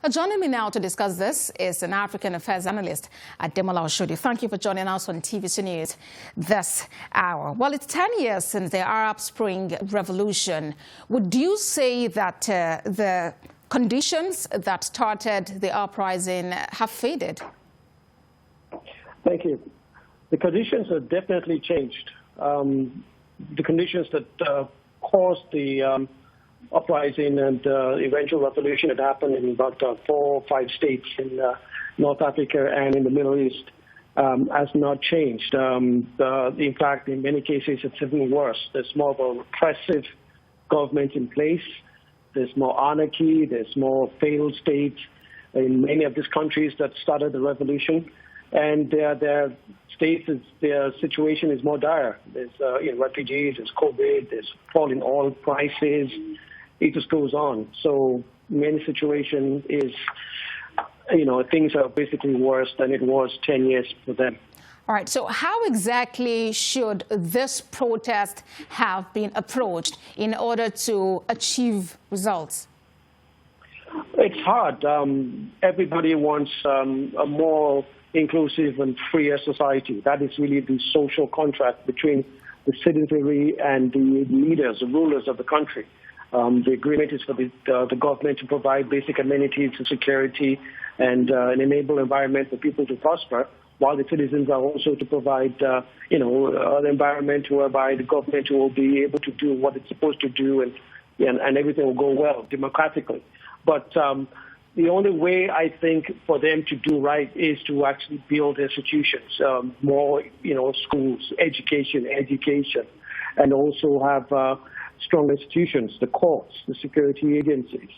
Joining me now to discuss this is an African affairs analyst, Ademola Oshodi. Thank you for joining us on TVC News this hour. Well, it's 10 years since the Arab Spring Revolution. Would you say that the conditions that started the uprising have faded? Thank you. The conditions have definitely changed. The conditions that caused the uprising and eventual revolution that happened in about 4 or 5 states in North Africa and in the Middle East has not changed. In fact, in many cases, it's even worse. There's more of a repressive government in place. There's more anarchy. There's more failed states in many of these countries that started the revolution. And their states, their situation is more dire. There's refugees, there's COVID, there's falling oil prices. It just goes on. So many situation is, things are basically worse than it was 10 years for them. All right. So how exactly should this protest have been approached in order to achieve results? It's hard. Everybody wants a more inclusive and freer society. That is really the social contract between the citizenry and the leaders, the rulers of the country. The agreement is for the government to provide basic amenities and security and an enable environment for people to prosper, while the citizens are also to provide, an environment whereby the government will be able to do what it's supposed to do and everything will go well democratically. But the only way, I think, for them to do right is to actually build institutions, more, schools, education, and also have strong institutions, the courts, the security agencies,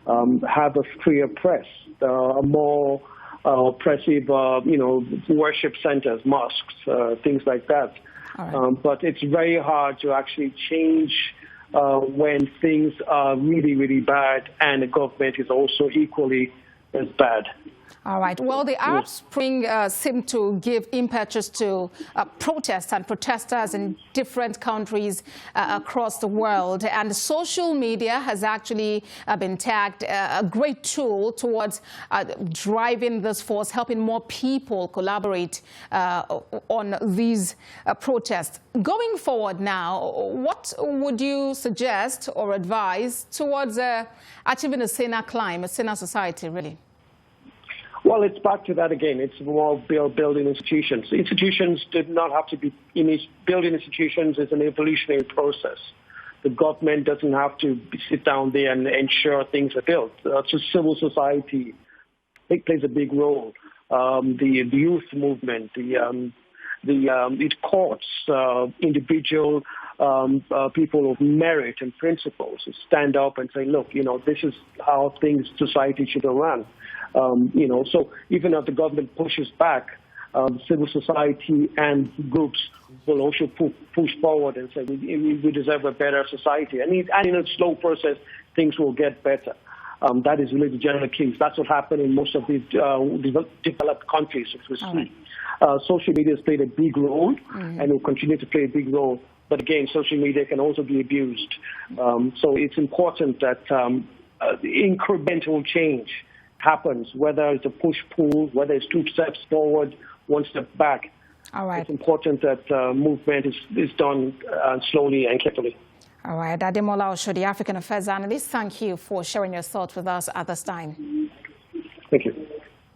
have a freer press, a more oppressive, worship centers, mosques, things like that. Right. But it's very hard to actually change when things are really, really bad and the government is also equally as bad. All right. Well, the Arab Spring seemed to give impetus to protests and protesters in different countries across the world. And social media has actually been tagged a great tool towards driving this force, helping more people collaborate on these protests. Going forward now, what would you suggest or advise towards achieving a saner climate, a saner society, really? Well, it's back to that again. It's more building institutions. Institutions did not have to be, building institutions is an evolutionary process. The government doesn't have to sit down there and ensure things are built. So civil society, it plays a big role. The youth movement, the courts, individual people of merit and principles stand up and say, look, this is how society should run. So even if the government pushes back, civil society and groups will also push forward and say we deserve a better society. And in a slow process, things will get better. That is really the general case. That's what happened in most of these developed countries, as we see. Social media has played a big role and will continue to play a big role. But again, social media can also be abused. So it's important that incremental change happens, whether it's a push-pull, whether it's 2 steps forward, 1 step back. All right. It's important that movement is done slowly and carefully. All right. Ademola Oshodi, African affairs analyst, thank you for sharing your thoughts with us at this time. Thank you.